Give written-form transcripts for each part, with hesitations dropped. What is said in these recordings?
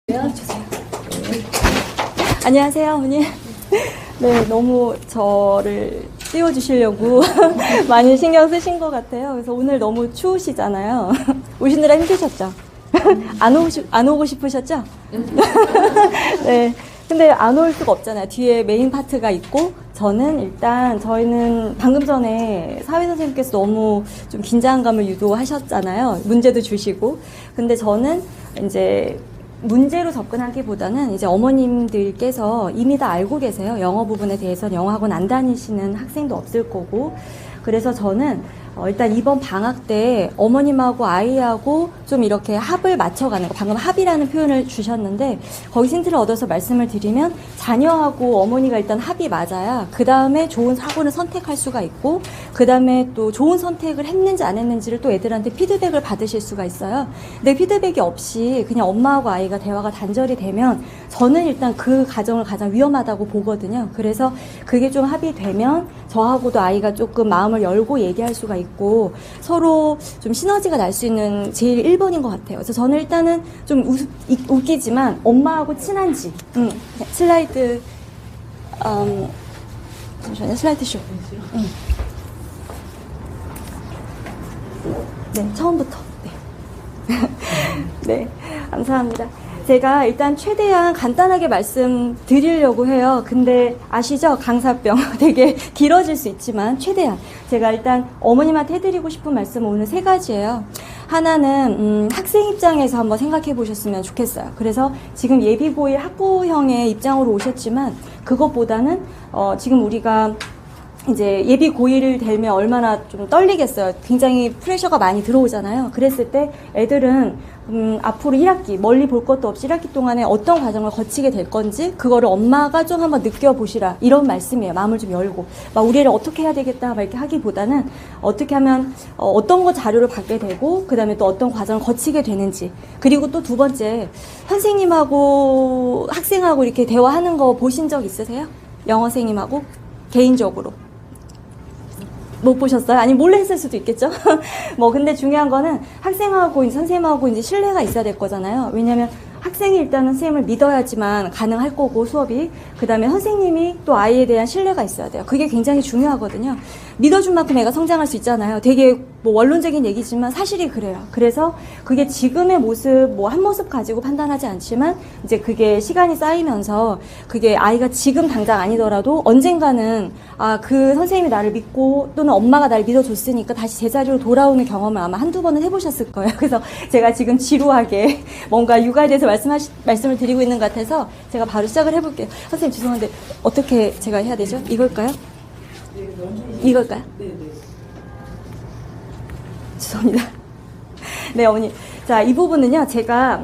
주세요. 네. 안녕하세요, 어머니. 네, 너무 저를 띄워주시려고 많이 신경 쓰신 것 같아요. 그래서 오늘 너무 추우시잖아요. 오시느라 힘드셨죠? 안 오고 싶으셨죠? 네. 근데 안 올 수가 없잖아요. 뒤에 메인 파트가 있고, 저희는 방금 전에 사회선생님께서 너무 좀 긴장감을 유도하셨잖아요. 문제도 주시고. 근데 저는 이제 문제로 접근하기보다는 이제 어머님들께서 이미 다 알고 계세요. 영어 부분에 대해서는 영어학원 안 다니시는 학생도 없을 거고. 그래서 저는 일단 이번 방학 때 어머님하고 아이하고 좀 이렇게 합을 맞춰가는 거, 방금 합이라는 표현을 주셨는데 거기 힌트를 얻어서 말씀을 드리면 자녀하고 어머니가 일단 합이 맞아야 그 다음에 좋은 사고를 선택할 수가 있고 그 다음에 또 좋은 선택을 했는지 안 했는지를 또 애들한테 피드백을 받으실 수가 있어요. 근데 피드백이 없이 그냥 엄마하고 아이가 대화가 단절이 되면 저는 일단 그 가정을 가장 위험하다고 보거든요. 그래서 그게 좀 합의되면 저하고도 아이가 조금 마음을 열고 얘기할 수가 있고 서로 좀 시너지가 날 수 있는 제일 1번인 것 같아요. 그래서 저는 일단은 좀 웃기지만 엄마하고 친한지 슬라이드 잠시만요. 슬라이드 쇼. 네, 처음부터. 네. 네, 감사합니다. 제가 일단 최대한 간단하게 말씀드리려고 해요. 근데 아시죠? 강사병 되게 길어질 수 있지만 최대한 제가 일단 어머님한테 해드리고 싶은 말씀은 오늘 3가지예요. 하나는 학생 입장에서 한번 생각해 보셨으면 좋겠어요. 그래서 지금 예비고1 학부형의 입장으로 오셨지만 그것보다는 지금 우리가 이제 예비 고1을 되면 얼마나 좀 떨리겠어요. 굉장히 프레셔가 많이 들어오잖아요. 그랬을 때 애들은 앞으로 1학기 멀리 볼 것도 없이 1학기 동안에 어떤 과정을 거치게 될 건지 그거를 엄마가 좀 한번 느껴보시라 이런 말씀이에요. 마음을 좀 열고 막 우리 애를 어떻게 해야 되겠다 막 이렇게 하기보다는 어떻게 하면 어떤 거 자료를 받게 되고 그 다음에 또 어떤 과정을 거치게 되는지 그리고 또 2번째 선생님하고 학생하고 이렇게 대화하는 거 보신 적 있으세요? 영어 선생님하고 개인적으로 못 보셨어요? 아니 몰래 했을 수도 있겠죠. 근데 중요한 거는 학생하고 이제 선생님하고 이제 신뢰가 있어야 될 거잖아요. 왜냐하면 학생이 일단은 선생님을 믿어야지만 가능할 거고 수업이 그 다음에 선생님이 또 아이에 대한 신뢰가 있어야 돼요. 그게 굉장히 중요하거든요. 믿어준 만큼 애가 성장할 수 있잖아요. 되게 원론적인 얘기지만 사실이 그래요. 그래서 그게 지금의 모습 한 모습 가지고 판단하지 않지만 이제 그게 시간이 쌓이면서 그게 아이가 지금 당장 아니더라도 언젠가는 그 선생님이 나를 믿고 또는 엄마가 나를 믿어줬으니까 다시 제자리로 돌아오는 경험을 아마 한두 번은 해보셨을 거예요. 그래서 제가 지금 지루하게 뭔가 육아에 대해서 말씀을 드리고 있는 것 같아서 제가 바로 시작을 해볼게요. 선생님 죄송한데 어떻게 제가 해야 되죠? 이걸까요? 이걸까요? 네. 죄송합니다. 네, 어머니. 자, 이 부분은요, 제가,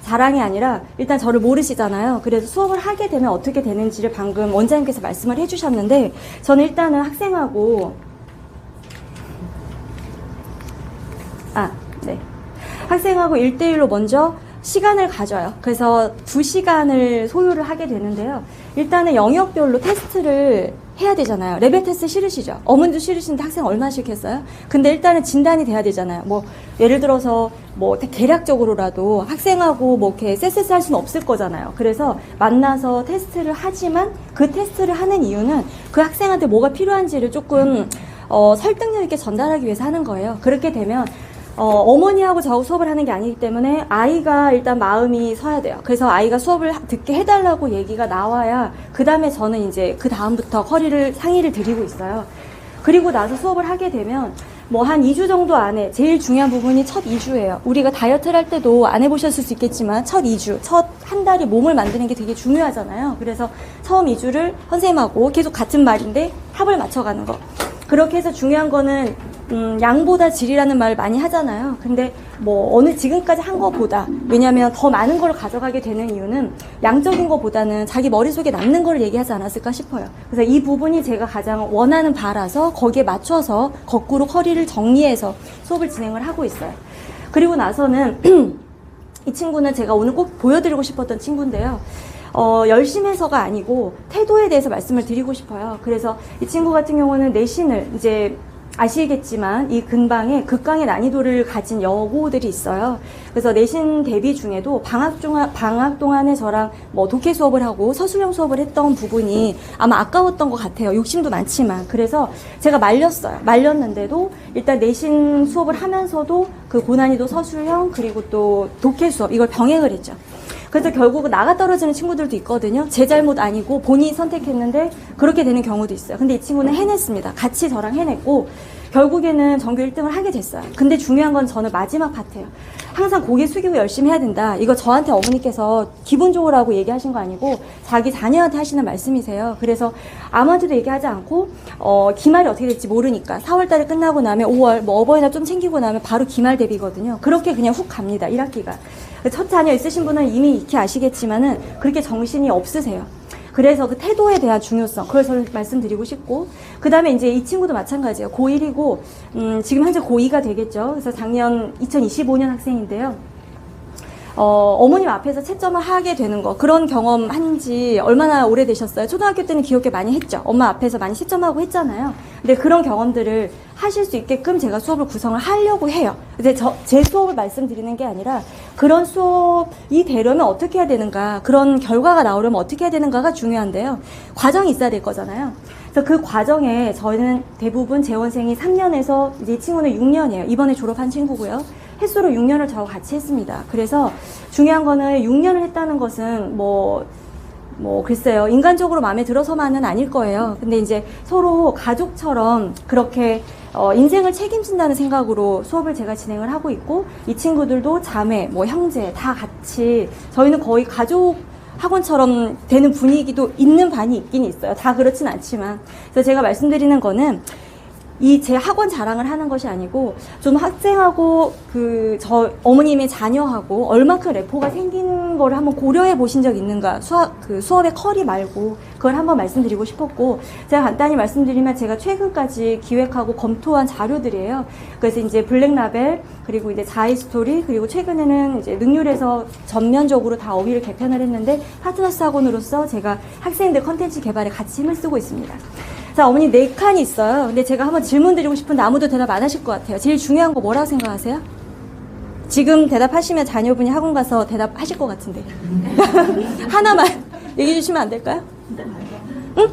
자랑이 아니라, 일단 저를 모르시잖아요. 그래서 수업을 하게 되면 어떻게 되는지를 방금 원장님께서 말씀을 해주셨는데, 저는 일단은 학생하고, 네. 학생하고 1대1로 먼저 시간을 가져요. 그래서 2시간을 소요를 하게 되는데요. 일단은 영역별로 테스트를 해야 되잖아요. 레벨 테스트 싫으시죠? 어머니도 싫으신데 학생 얼마나 싫겠어요? 근데 일단은 진단이 돼야 되잖아요. 예를 들어서 대략적으로라도 학생하고 이렇게 쎄쎄쎄 할 수는 없을 거잖아요. 그래서 만나서 테스트를 하지만 그 테스트를 하는 이유는 그 학생한테 뭐가 필요한지를 조금 설득력 있게 전달하기 위해서 하는 거예요. 그렇게 되면 어머니하고 저하고 수업을 하는 게 아니기 때문에 아이가 일단 마음이 서야 돼요. 그래서 아이가 수업을 듣게 해달라고 얘기가 나와야 그 다음에 저는 이제 그 다음부터 상의를 드리고 있어요. 그리고 나서 수업을 하게 되면 한 2주 정도 안에 제일 중요한 부분이 첫 2주예요. 우리가 다이어트를 할 때도 안 해보셨을 수 있겠지만 첫 2주, 첫 한 달이 몸을 만드는 게 되게 중요하잖아요. 그래서 처음 2주를 선생님하고 계속 같은 말인데 합을 맞춰가는 거. 그렇게 해서 중요한 거는 양보다 질이라는 말을 많이 하잖아요. 근데 지금까지 한 거보다 왜냐면 더 많은 걸 가져가게 되는 이유는 양적인 거보다는 자기 머릿속에 남는 걸 얘기하지 않았을까 싶어요. 그래서 이 부분이 제가 가장 원하는 바라서 거기에 맞춰서 거꾸로 커리를 정리해서 수업을 진행을 하고 있어요. 그리고 나서는 이 친구는 제가 오늘 꼭 보여드리고 싶었던 친구인데요. 열심히 해서가 아니고 태도에 대해서 말씀을 드리고 싶어요. 그래서 이 친구 같은 경우는 내신을 이제 아시겠지만 이 근방에 극강의 난이도를 가진 여고들이 있어요. 그래서 내신 대비 중에도 방학 동안에 저랑 뭐 독해 수업을 하고 서술형 수업을 했던 부분이 아마 아까웠던 것 같아요. 욕심도 많지만. 그래서 제가 말렸어요. 말렸는데도 일단 내신 수업을 하면서도 그 고난이도 서술형 그리고 또 독해 수업 이걸 병행을 했죠. 그래서 결국은 나가 떨어지는 친구들도 있거든요. 제 잘못 아니고 본인이 선택했는데 그렇게 되는 경우도 있어요. 근데 이 친구는 해냈습니다. 같이 저랑 해냈고 결국에는 전교 1등을 하게 됐어요. 근데 중요한 건 저는 마지막 파트예요. 항상 고개 숙이고 열심히 해야 된다. 이거 저한테 어머니께서 기분 좋으라고 얘기하신 거 아니고 자기 자녀한테 하시는 말씀이세요. 그래서 아무한테도 얘기하지 않고 기말이 어떻게 될지 모르니까 4월 달에 끝나고 나면 5월 뭐 어버이날 좀 챙기고 나면 바로 기말 대비거든요. 그렇게 그냥 훅 갑니다. 1학기가. 첫 자녀 있으신 분은 이미 익히 아시겠지만은 그렇게 정신이 없으세요. 그래서 그 태도에 대한 중요성, 그걸 저는 말씀드리고 싶고, 그 다음에 이제 이 친구도 마찬가지예요. 고1이고, 지금 현재 고2가 되겠죠. 그래서 작년 2025년 학생인데요. 어머님 앞에서 채점을 하게 되는 거, 그런 경험 한 지 얼마나 오래되셨어요? 초등학교 때는 기억에 많이 했죠. 엄마 앞에서 많이 채점하고 했잖아요. 근데 그런 경험들을 하실 수 있게끔 제가 수업을 구성을 하려고 해요. 근데 제 수업을 말씀드리는 게 아니라 그런 수업이 되려면 어떻게 해야 되는가, 그런 결과가 나오려면 어떻게 해야 되는가가 중요한데요. 과정이 있어야 될 거잖아요. 그래서 그 과정에 저희는 대부분 재원생이 3년에서 이제 이 친구는 6년이에요. 이번에 졸업한 친구고요. 횟수로 6년을 저하고 같이 했습니다. 그래서 중요한 거는 6년을 했다는 것은 글쎄요. 인간적으로 마음에 들어서만은 아닐 거예요. 근데 이제 서로 가족처럼 그렇게 인생을 책임진다는 생각으로 수업을 제가 진행을 하고 있고, 이 친구들도 자매, 형제 다 같이 저희는 거의 가족 학원처럼 되는 분위기도 있는 반이 있긴 있어요. 다 그렇진 않지만. 그래서 제가 말씀드리는 거는 제 학원 자랑을 하는 것이 아니고, 좀 학생하고 저 어머님의 자녀하고 얼마큼 레포가 생기는 거를 한번 고려해 보신 적 있는가, 수업의 컬이 말고 그걸 한번 말씀드리고 싶었고, 제가 간단히 말씀드리면 제가 최근까지 기획하고 검토한 자료들이에요. 그래서 이제 블랙라벨, 그리고 이제 자이스토리, 그리고 최근에는 이제 능률에서 전면적으로 다 어휘를 개편을 했는데, 파트너스 학원으로서 제가 학생들 컨텐츠 개발에 같이 힘을 쓰고 있습니다. 자, 어머니 4칸이 있어요. 근데 제가 한번 질문 드리고 싶은데 아무도 대답 안 하실 것 같아요. 제일 중요한 거 뭐라고 생각하세요? 지금 대답하시면 자녀분이 학원 가서 대답하실 것 같은데. 하나만 얘기해 주시면 안 될까요? 응?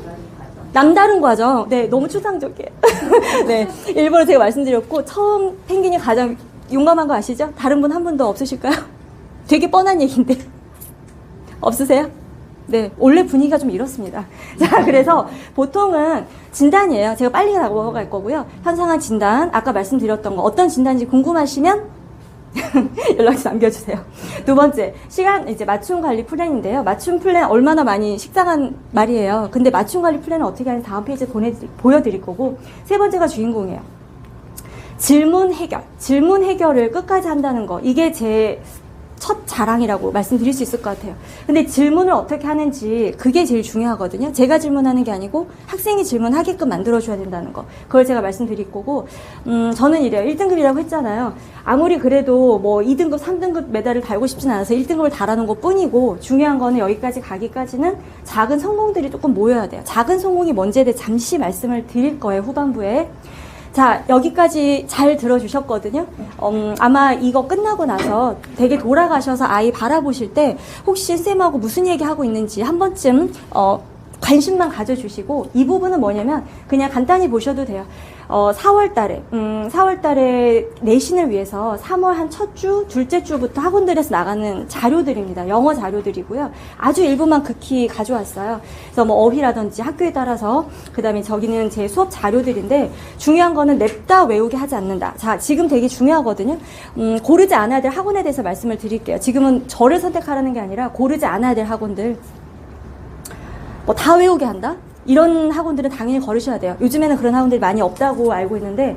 남다른 과정. 네, 너무 추상적이에요. 네, 일부러 제가 말씀드렸고, 처음 펭귄이 가장 용감한 거 아시죠? 다른 분 한 분도 없으실까요? 되게 뻔한 얘기인데. 없으세요? 네, 원래 분위기가 좀 이렇습니다. 자, 그래서 보통은 진단이에요. 제가 빨리 넘어갈 거고요. 현상학 진단, 아까 말씀드렸던 거 어떤 진단인지 궁금하시면 연락 남겨주세요. 두 번째, 시간 이제 맞춤 관리 플랜인데요. 맞춤 플랜 얼마나 많이 식상한 말이에요. 근데 맞춤 관리 플랜은 어떻게 하는지 다음 페이지에 보여드릴 거고, 세 번째가 주인공이에요. 질문 해결을 끝까지 한다는 거, 이게 제 첫 자랑이라고 말씀드릴 수 있을 것 같아요. 근데 질문을 어떻게 하는지 그게 제일 중요하거든요. 제가 질문하는 게 아니고 학생이 질문하게끔 만들어줘야 된다는 거. 그걸 제가 말씀드릴 거고, 저는 이래요. 1등급이라고 했잖아요. 아무리 그래도 2등급, 3등급 메달을 달고 싶진 않아서 1등급을 달아놓은 것 뿐이고, 중요한 거는 여기까지 가기까지는 작은 성공들이 조금 모여야 돼요. 작은 성공이 뭔지에 대해 잠시 말씀을 드릴 거예요, 후반부에. 자, 여기까지 잘 들어주셨거든요. 아마 이거 끝나고 나서 되게 돌아가셔서 아이 바라보실 때 혹시 쌤하고 무슨 얘기하고 있는지 한 번쯤 관심만 가져주시고, 이 부분은 뭐냐면 그냥 간단히 보셔도 돼요. 4월 달에 내신을 위해서 3월 한 첫 주, 둘째 주부터 학원들에서 나가는 자료들입니다. 영어 자료들이고요. 아주 일부만 극히 가져왔어요. 그래서 어휘라든지 학교에 따라서, 그 다음에 저기는 제 수업 자료들인데, 중요한 거는 냅다 외우게 하지 않는다. 자, 지금 되게 중요하거든요. 고르지 않아야 될 학원에 대해서 말씀을 드릴게요. 지금은 저를 선택하라는 게 아니라 고르지 않아야 될 학원들. 다 외우게 한다? 이런 학원들은 당연히 걸으셔야 돼요. 요즘에는 그런 학원들이 많이 없다고 알고 있는데,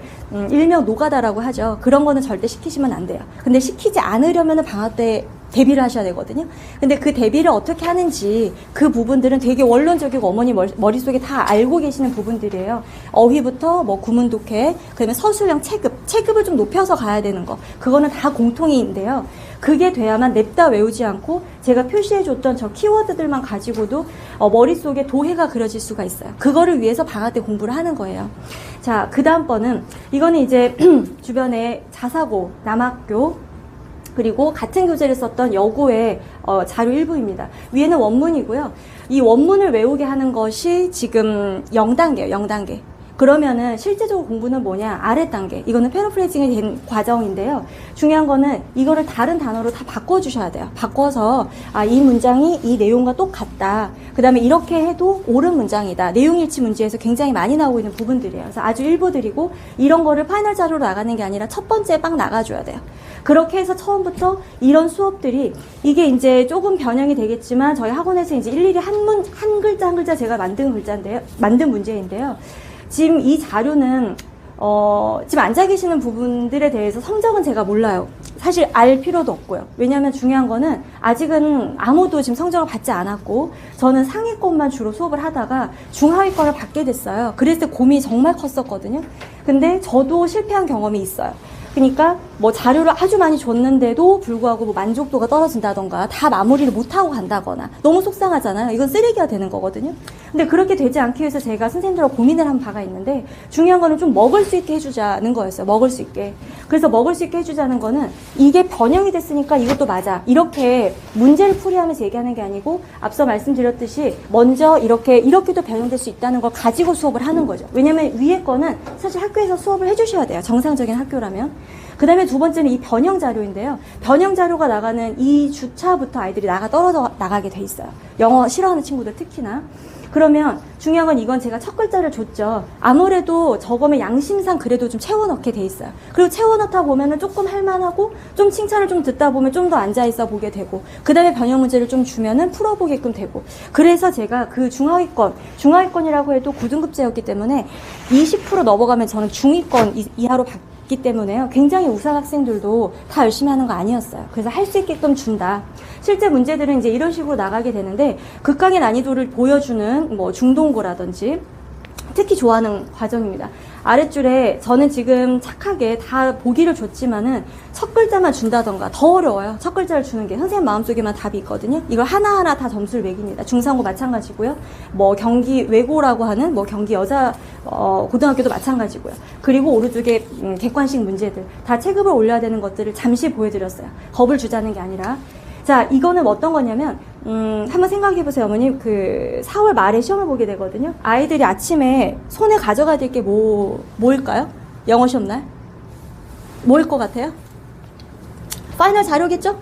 일명 노가다라고 하죠. 그런 거는 절대 시키시면 안 돼요. 근데 시키지 않으려면 방학 때 대비를 하셔야 되거든요. 근데 그 대비를 어떻게 하는지 그 부분들은 되게 원론적이고 어머니 머릿속에 다 알고 계시는 부분들이에요. 어휘부터 구문독해, 그다음에 서술형 체급을 좀 높여서 가야 되는 거. 그거는 다 공통인데요. 그게 돼야만 냅다 외우지 않고 제가 표시해줬던 저 키워드들만 가지고도 머릿속에 도해가 그려질 수가 있어요. 그거를 위해서 방학 때 공부를 하는 거예요. 자, 그 다음 번은 이거는 이제 주변에 자사고, 남학교, 그리고 같은 교재를 썼던 여고의 자료 일부입니다. 위에는 원문이고요. 이 원문을 외우게 하는 것이 지금 0단계예요. 0단계. 그러면은 실제적으로 공부는 뭐냐? 아래 단계. 이거는 패러프레이징이 된 과정인데요. 중요한 거는 이거를 다른 단어로 다 바꿔주셔야 돼요. 바꿔서 이 문장이 이 내용과 똑같다. 그 다음에 이렇게 해도 옳은 문장이다. 내용일치 문제에서 굉장히 많이 나오고 있는 부분들이에요. 그래서 아주 일부들이고 이런 거를 파이널 자료로 나가는 게 아니라 첫 번째 빡 나가줘야 돼요. 그렇게 해서 처음부터 이런 수업들이 이게 이제 조금 변형이 되겠지만 저희 학원에서 이제 일일이 한 글자 한 글자 제가 만든 문제인데요. 지금 이 자료는 지금 앉아 계시는 부분들에 대해서 성적은 제가 몰라요. 사실 알 필요도 없고요. 왜냐하면 중요한 거는 아직은 아무도 지금 성적을 받지 않았고 저는 상위권만 주로 수업을 하다가 중하위권을 받게 됐어요. 그랬을 때 고민이 정말 컸었거든요. 근데 저도 실패한 경험이 있어요. 그러니까 뭐 자료를 아주 많이 줬는데도 불구하고 뭐 만족도가 떨어진다던가 다 마무리를 못하고 간다거나 너무 속상하잖아요. 이건 쓰레기가 되는 거거든요. 근데 그렇게 되지 않기 위해서 제가 선생님들하고 고민을 한 바가 있는데 중요한 거는 좀 먹을 수 있게 해주자는 거였어요. 먹을 수 있게. 그래서 먹을 수 있게 해주자는 거는 이게 변형이 됐으니까 이것도 맞아. 이렇게 문제를 풀이하면서 얘기하는 게 아니고 앞서 말씀드렸듯이 먼저 이렇게도 변형될 수 있다는 걸 가지고 수업을 하는 거죠. 왜냐면 위에 거는 사실 학교에서 수업을 해주셔야 돼요. 정상적인 학교라면. 그 다음에 두 번째는 이 변형 자료인데요. 변형 자료가 나가는 이 주차부터 아이들이 떨어져 나가게 돼 있어요. 영어 싫어하는 친구들 특히나. 그러면 중요한 건 이건 제가 첫 글자를 줬죠. 아무래도 저거면 양심상 그래도 좀 채워넣게 돼 있어요. 그리고 채워넣다 보면은 조금 할만하고 좀 칭찬을 좀 듣다 보면 좀 더 앉아있어 보게 되고 그 다음에 변형 문제를 좀 주면은 풀어보게끔 되고 그래서 제가 그 중하위권이라고 해도 9등급제였기 때문에 20% 넘어가면 저는 중위권 이하로 기 때문에요. 굉장히 우수 학생들도 다 열심히 하는 거 아니었어요. 그래서 할 수 있게끔 준다. 실제 문제들은 이제 이런 식으로 나가게 되는데 극강의 난이도를 보여주는 뭐 중동고라든지 특히 좋아하는 과정입니다. 아랫줄에 저는 지금 착하게 다 보기를 줬지만은 첫 글자만 준다던가 더 어려워요. 첫 글자를 주는 게 선생님 마음속에만 답이 있거든요. 이걸 하나하나 다 점수를 매깁니다. 중상고 마찬가지고요. 뭐 경기 외고라고 하는 뭐 경기 여자 고등학교도 마찬가지고요. 그리고 오른쪽에 객관식 문제들 다 체급을 올려야 되는 것들을 잠시 보여드렸어요. 겁을 주자는 게 아니라. 자, 이거는 어떤 거냐면, 한번 생각해 보세요, 어머님. 4월 말에 시험을 보게 되거든요. 아이들이 아침에 손에 가져가야 될 게 뭐일까요? 영어 시험날? 뭐일 것 같아요? 파이널 자료겠죠?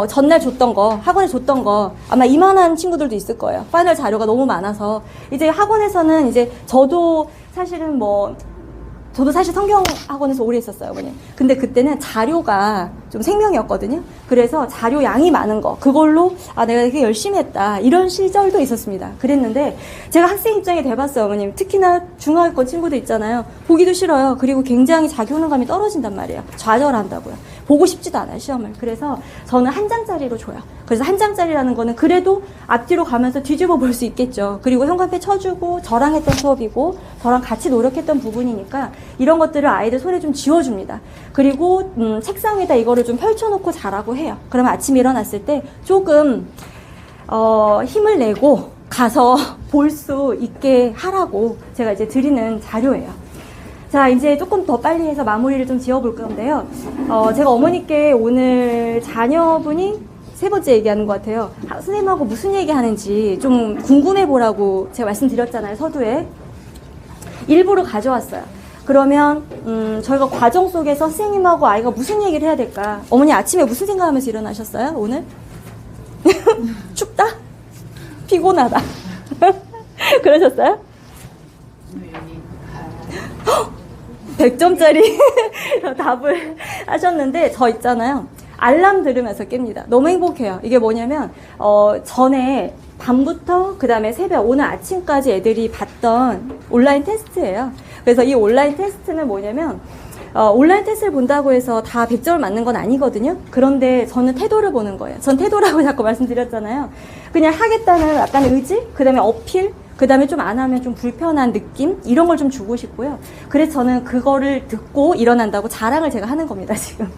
전날 줬던 거, 학원에 줬던 거, 아마 이만한 친구들도 있을 거예요. 파이널 자료가 너무 많아서. 이제 학원에서는 이제 저도 사실 성경 학원에서 오래 있었어요, 어머님. 근데 그때는 자료가 좀 생명이었거든요. 그래서 자료 양이 많은 거, 그걸로 내가 되게 열심히 했다. 이런 시절도 있었습니다. 그랬는데 제가 학생 입장이 돼봤어요, 어머님. 특히나 중하위권 친구들 있잖아요. 보기도 싫어요. 그리고 굉장히 자기 효능감이 떨어진단 말이에요. 좌절한다고요. 보고 싶지도 않아요, 시험을. 그래서 저는 한 장짜리로 줘요. 그래서 한 장짜리라는 거는 그래도 앞뒤로 가면서 뒤집어 볼 수 있겠죠. 그리고 형광펜 쳐주고 저랑 했던 수업이고 저랑 같이 노력했던 부분이니까 이런 것들을 아이들 손에 좀 쥐어줍니다. 그리고 책상 위에다 이거를 좀 펼쳐놓고 자라고 해요. 그러면 아침에 일어났을 때 조금 힘을 내고 가서 볼 수 있게 하라고 제가 이제 드리는 자료예요. 자, 이제 조금 더 빨리 해서 마무리를 좀 지어볼 건데요. 제가 어머니께 오늘 자녀분이 세 번째 얘기하는 것 같아요. 선생님하고 무슨 얘기 하는지 좀 궁금해 보라고 제가 말씀드렸잖아요, 서두에. 일부러 가져왔어요. 그러면 저희가 과정 속에서 선생님하고 아이가 무슨 얘기를 해야 될까? 어머니 아침에 무슨 생각하면서 일어나셨어요, 오늘? 춥다? 피곤하다. 그러셨어요? 100점짜리 답을 하셨는데 저 있잖아요. 알람 들으면서 깹니다. 너무 행복해요. 이게 뭐냐면 전에 밤부터 그 다음에 새벽 오늘 아침까지 애들이 봤던 온라인 테스트예요. 그래서 이 온라인 테스트는 뭐냐면 온라인 테스트를 본다고 해서 다 100점을 맞는 건 아니거든요. 그런데 저는 태도를 보는 거예요. 전 태도라고 자꾸 말씀드렸잖아요. 그냥 하겠다는 약간의 의지, 그 다음에 어필, 그 다음에 좀 안 하면 좀 불편한 느낌? 이런 걸 좀 주고 싶고요. 그래서 저는 그거를 듣고 일어난다고 자랑을 제가 하는 겁니다, 지금.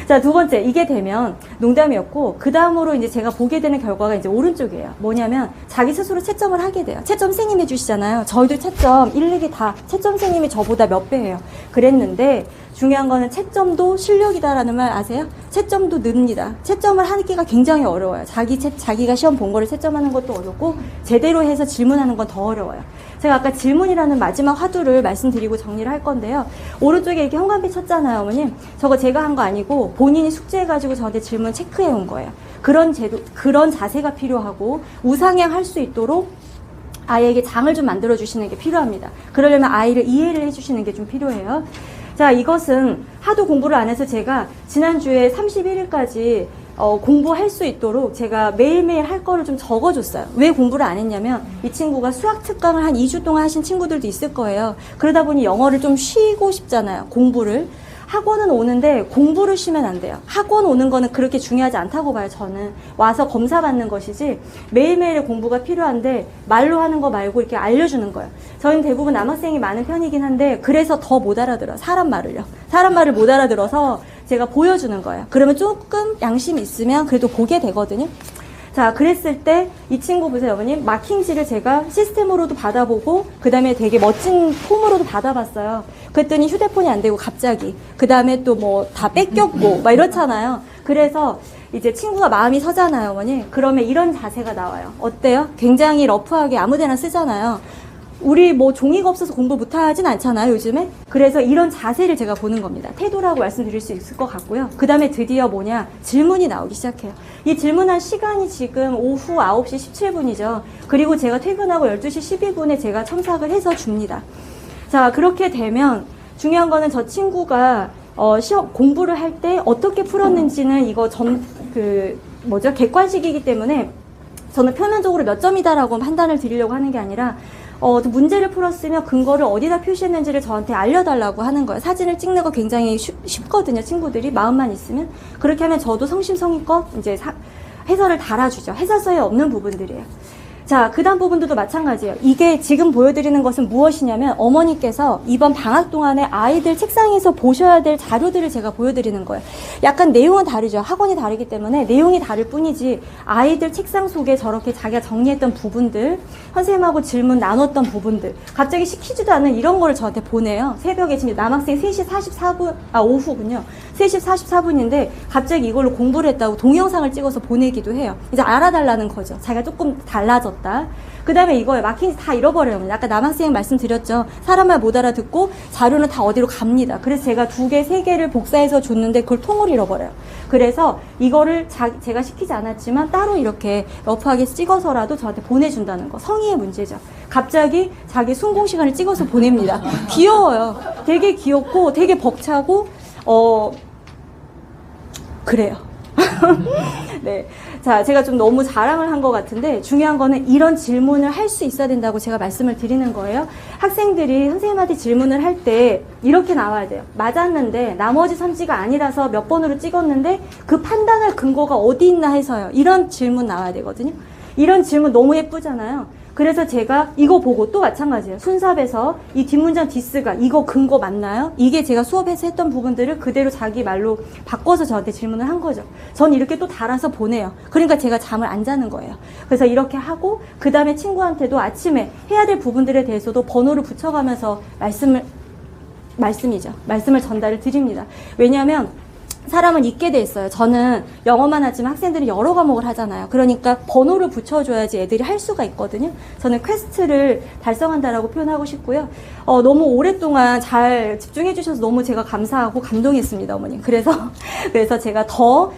자, 두 번째. 이게 되면 농담이었고, 그 다음으로 이제 제가 보게 되는 결과가 이제 오른쪽이에요. 뭐냐면, 자기 스스로 채점을 하게 돼요. 채점 선생님 해주시잖아요. 저희도 채점, 일일이 다 채점 선생님이 저보다 몇 배예요. 그랬는데, 중요한 거는 채점도 실력이다라는 말 아세요? 채점도 늡니다. 채점을 하기가 굉장히 어려워요. 자기가 시험 본 거를 채점하는 것도 어렵고 제대로 해서 질문하는 건 더 어려워요. 제가 아까 질문이라는 마지막 화두를 말씀드리고 정리를 할 건데요. 오른쪽에 이렇게 형광빛 쳤잖아요, 어머님. 저거 제가 한 거 아니고 본인이 숙제해가지고 저한테 질문 체크해 온 거예요. 그런 자세가 필요하고 우상향 할 수 있도록 아이에게 장을 좀 만들어 주시는 게 필요합니다. 그러려면 아이를 이해를 해 주시는 게 좀 필요해요. 자, 이것은 하도 공부를 안 해서 제가 지난주에 31일까지 공부할 수 있도록 제가 매일매일 할 거를 좀 적어줬어요. 왜 공부를 안 했냐면 이 친구가 수학 특강을 한 2주 동안 하신 친구들도 있을 거예요. 그러다 보니 영어를 좀 쉬고 싶잖아요. 공부를. 학원은 오는데 공부를 쉬면 안 돼요. 학원 오는 거는 그렇게 중요하지 않다고 봐요, 저는. 와서 검사 받는 것이지 매일매일의 공부가 필요한데 말로 하는 거 말고 이렇게 알려주는 거예요. 저희는 대부분 남학생이 많은 편이긴 한데 그래서 더 못 알아들어요. 사람 말을요. 사람 말을 못 알아들어서 제가 보여주는 거예요. 그러면 조금 양심이 있으면 그래도 보게 되거든요. 자, 그랬을 때 이 친구 보세요, 어머님. 마킹지를 제가 시스템으로도 받아보고 그 다음에 되게 멋진 폼으로도 받아봤어요. 그랬더니 휴대폰이 안 되고 갑자기 그 다음에 또 뭐 다 뺏겼고 막 이렇잖아요. 그래서 이제 친구가 마음이 서잖아요, 어머니. 그러면 이런 자세가 나와요. 어때요? 굉장히 러프하게 아무데나 쓰잖아요. 우리 뭐 종이가 없어서 공부 못하진 않잖아요, 요즘에. 그래서 이런 자세를 제가 보는 겁니다. 태도라고 말씀드릴 수 있을 것 같고요. 그 다음에 드디어 뭐냐, 질문이 나오기 시작해요. 이 질문한 시간이 지금 오후 9시 17분이죠. 그리고 제가 퇴근하고 12시 12분에 제가 첨삭을 해서 줍니다. 자, 그렇게 되면 중요한 거는 저 친구가 시험 공부를 할 때 어떻게 풀었는지는 이거 객관식이기 때문에 저는 표면적으로 몇 점이다라고 판단을 드리려고 하는 게 아니라 문제를 풀었으면 근거를 어디다 표시했는지를 저한테 알려달라고 하는 거예요. 사진을 찍는 거 굉장히 쉽거든요, 친구들이. 마음만 있으면. 그렇게 하면 저도 성심성의껏 이제 해설을 달아주죠. 해설서에 없는 부분들이에요. 자, 그 다음 부분들도 마찬가지예요. 이게 지금 보여드리는 것은 무엇이냐면 어머니께서 이번 방학 동안에 아이들 책상에서 보셔야 될 자료들을 제가 보여드리는 거예요. 약간 내용은 다르죠. 학원이 다르기 때문에 내용이 다를 뿐이지 아이들 책상 속에 저렇게 자기가 정리했던 부분들, 선생님하고 질문 나눴던 부분들, 갑자기 시키지도 않은 이런 거를 저한테 보내요. 새벽에 지금 남학생 3시 44분, 오후군요. 3시 44분인데 갑자기 이걸로 공부를 했다고 동영상을 찍어서 보내기도 해요. 이제 알아달라는 거죠. 자기가 조금 달라졌다. 그 다음에 이거에 마킹 다 잃어버려요. 아까 남학생 말씀드렸죠. 사람 말 못 알아듣고 자료는 다 어디로 갑니다. 그래서 제가 2개, 3개를 복사해서 줬는데 그걸 통으로 잃어버려요. 그래서 이거를 제가 시키지 않았지만 따로 이렇게 러프하게 찍어서라도 저한테 보내준다는 거. 성의의 문제죠. 갑자기 자기 순공 시간을 찍어서 보냅니다. 귀여워요. 되게 귀엽고 되게 벅차고 그래요. 네. 자, 제가 좀 너무 자랑을 한 것 같은데 중요한 거는 이런 질문을 할 수 있어야 된다고 제가 말씀을 드리는 거예요. 학생들이 선생님한테 질문을 할 때 이렇게 나와야 돼요. 맞았는데 나머지 선지가 아니라서 몇 번으로 찍었는데 그 판단할 근거가 어디 있나 해서요. 이런 질문 나와야 되거든요. 이런 질문 너무 예쁘잖아요. 그래서 제가 이거 보고 또 마찬가지예요. 순삽에서 이 뒷문장 디스가 이거 근거 맞나요? 이게 제가 수업에서 했던 부분들을 그대로 자기 말로 바꿔서 저한테 질문을 한 거죠. 전 이렇게 또 달아서 보내요. 그러니까 제가 잠을 안 자는 거예요. 그래서 이렇게 하고 그 다음에 친구한테도 아침에 해야 될 부분들에 대해서도 번호를 붙여가면서 말씀을 전달을 드립니다. 왜냐하면 사람은 잊게 돼 있어요. 저는 영어만 하지만 학생들은 여러 과목을 하잖아요. 그러니까 번호를 붙여줘야지 애들이 할 수가 있거든요. 저는 퀘스트를 달성한다라고 표현하고 싶고요. 너무 오랫동안 잘 집중해 주셔서 너무 제가 감사하고 감동했습니다, 어머님. 그래서 제가 더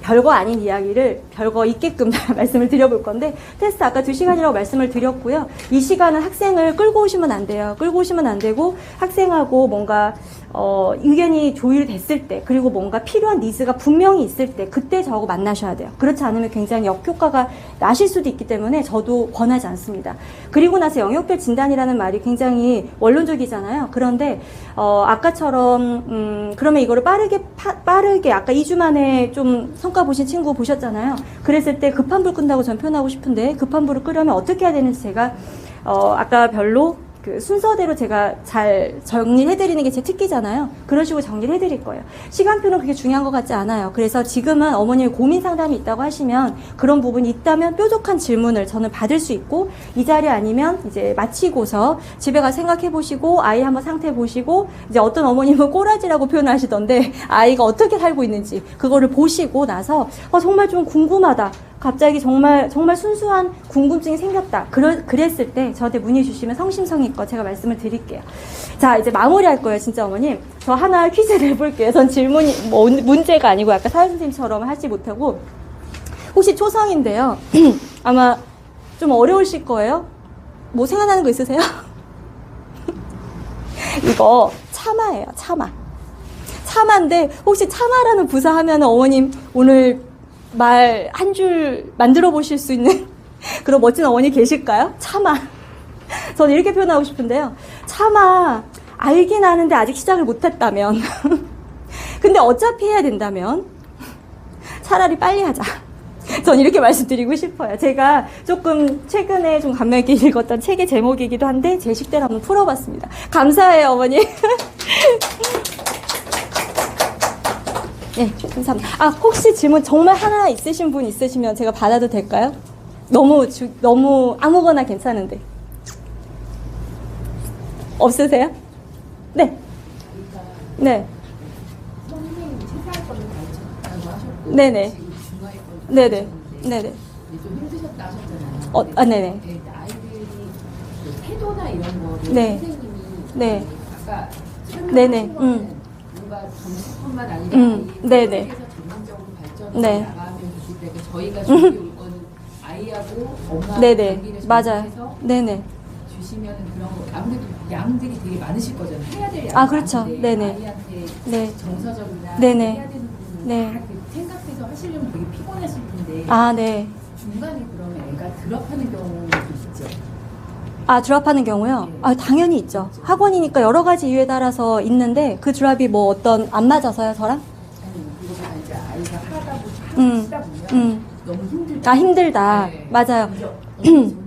별거 아닌 이야기를 별거 있게끔 말씀을 드려볼 건데, 테스트 아까 2시간이라고 말씀을 드렸고요. 이 시간은 학생을 끌고 오시면 안 돼요. 끌고 오시면 안 되고 학생하고 뭔가 의견이 조율됐을 때, 그리고 뭔가 필요한 니즈가 분명히 있을 때 그때 저하고 만나셔야 돼요. 그렇지 않으면 굉장히 역효과가 나실 수도 있기 때문에 저도 권하지 않습니다. 그리고 나서 영역별 진단이라는 말이 굉장히 원론적이잖아요. 그런데 아까처럼 그러면 이거를 빠르게 아까 2주 만에 좀 성과 보신 친구 보셨잖아요. 그랬을 때 급한 불 끈다고 전 표현하고 싶은데 급한 불을 끄려면 어떻게 해야 되는지 제가 아까 별로 그 순서대로 제가 잘 정리해드리는 게 제 특기잖아요. 그런 식으로 정리를 해드릴 거예요. 시간표는 그렇게 중요한 것 같지 않아요. 그래서 지금은 어머님이 고민 상담이 있다고 하시면 그런 부분이 있다면 뾰족한 질문을 저는 받을 수 있고 이 자리 아니면 이제 마치고서 집에 가서 생각해 보시고 아이 한번 상태 보시고 이제 어떤 어머님은 꼬라지라고 표현하시던데 아이가 어떻게 살고 있는지 그거를 보시고 나서 정말 좀 궁금하다. 갑자기 정말 순수한 궁금증이 생겼다. 그랬을 때 저한테 문의 주시면 성심성의껏 제가 말씀을 드릴게요. 자, 이제 마무리할 거예요, 진짜 어머님. 저 하나 퀴즈 내볼게요. 전 질문이 문제가 아니고 아까 사회 선생님처럼 하지 못하고 혹시 초성인데요. 아마 좀 어려우실 거예요. 뭐 생각나는 거 있으세요? 이거 참아예요, 참아. 참아인데 혹시 참아라는 부사 하면 어머님 오늘 말 한 줄 만들어 보실 수 있는 그런 멋진 어머니 계실까요? 참아. 저는 이렇게 표현하고 싶은데요. 참아. 알긴 아는데 아직 시작을 못했다면. 근데 어차피 해야 된다면 차라리 빨리 하자. 전 이렇게 말씀드리고 싶어요. 제가 조금 최근에 좀 감명 있게 읽었던 책의 제목이기도 한데 제 식대로 한번 풀어봤습니다. 감사해요, 어머니. 네, 감사합니다. 혹시 질문 정말 하나 있으신 분 있으시면 제가 받아도 될까요? 너무 아무거나 괜찮은데. 없으세요? 네. 네. 선생님이 최상위권을 가르쳤다고 하셨고, 네네. 지금 중하위권 네네. 네네. 좀 힘드셨다 하셨잖아요. 네네. 네, 아이들이 그 태도나 이런 거를 네. 선생님이 네. 아까 네네. 설명하신 거는 뭔가 점수뿐만 아니라 네네. 아이의 전문적으로 발전해 네. 나가면 좋기 때문에 저희가 준비해 올 거는 아이하고 엄마하고 네네. 관계를 맞아요. 정리해서 네네. 주시면 그런 거 아무래도 양들이 되게 많으실 거잖아요. 해야 될 양이 그렇죠. 많은데 네네. 아이한테 네. 정서적이나 네네. 해야 되는 부분을 네. 다 생각해서 하시려면 되게 피곤하실 텐데 네. 중간에 그러면 애가 드랍하는 경우도 있죠. 드랍하는 경우요? 당연히 있죠. 학원이니까 여러 가지 이유에 따라서 있는데 그 드랍이 뭐 어떤 안 맞아서요, 저랑? 아니 그거보다 이제 아이가 하다 보면 너무 힘들다. 힘들다. 네. 맞아요. 저는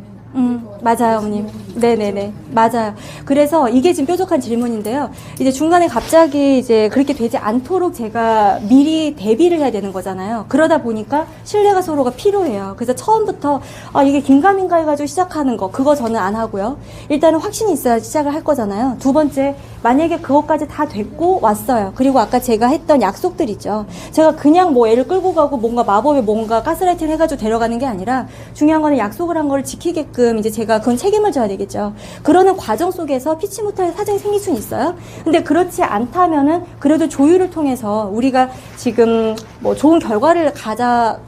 맞아요, 어머님. 네네네. 맞아요. 그래서 이게 지금 뾰족한 질문인데요. 이제 중간에 갑자기 이제 그렇게 되지 않도록 제가 미리 대비를 해야 되는 거잖아요. 그러다 보니까 신뢰가 서로가 필요해요. 그래서 처음부터 이게 긴가민가 해가지고 시작하는 거, 그거 저는 안 하고요. 일단은 확신이 있어야 시작을 할 거잖아요. 두 번째, 만약에 그것까지 다 됐고 왔어요. 그리고 아까 제가 했던 약속들 있죠. 제가 그냥 뭐 애를 끌고 가고 뭔가 마법에 뭔가 가스라이팅 해가지고 데려가는 게 아니라 중요한 거는 약속을 한 거를 지키게끔 이제 제가 그건 책임을 져야 되겠죠. 그러는 과정 속에서 피치 못할 사정이 생길 수는 있어요. 근데 그렇지 않다면은 그래도 조율을 통해서 우리가 지금 뭐 좋은 결과를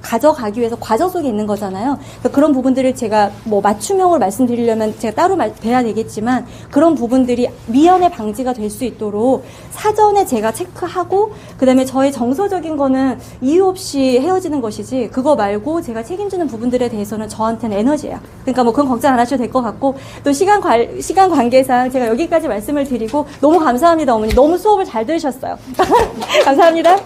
가져가기 위해서 과정 속에 있는 거잖아요. 그런 부분들을 제가 뭐 맞춤형으로 말씀드리려면 제가 따로 뵈야 되겠지만 그런 부분들이 미연에 방지가 될 수 있도록 사전에 제가 체크하고 그다음에 저의 정서적인 거는 이유 없이 헤어지는 것이지 그거 말고 제가 책임지는 부분들에 대해서는 저한테는 에너지예요. 그러니까 뭐 그건 걱정 안 하셔도 될 것 같고 또 시간 관계상 제가 여기까지 말씀을 드리고 너무 감사합니다, 어머니. 너무 수업을 잘 들으셨어요. 감사합니다.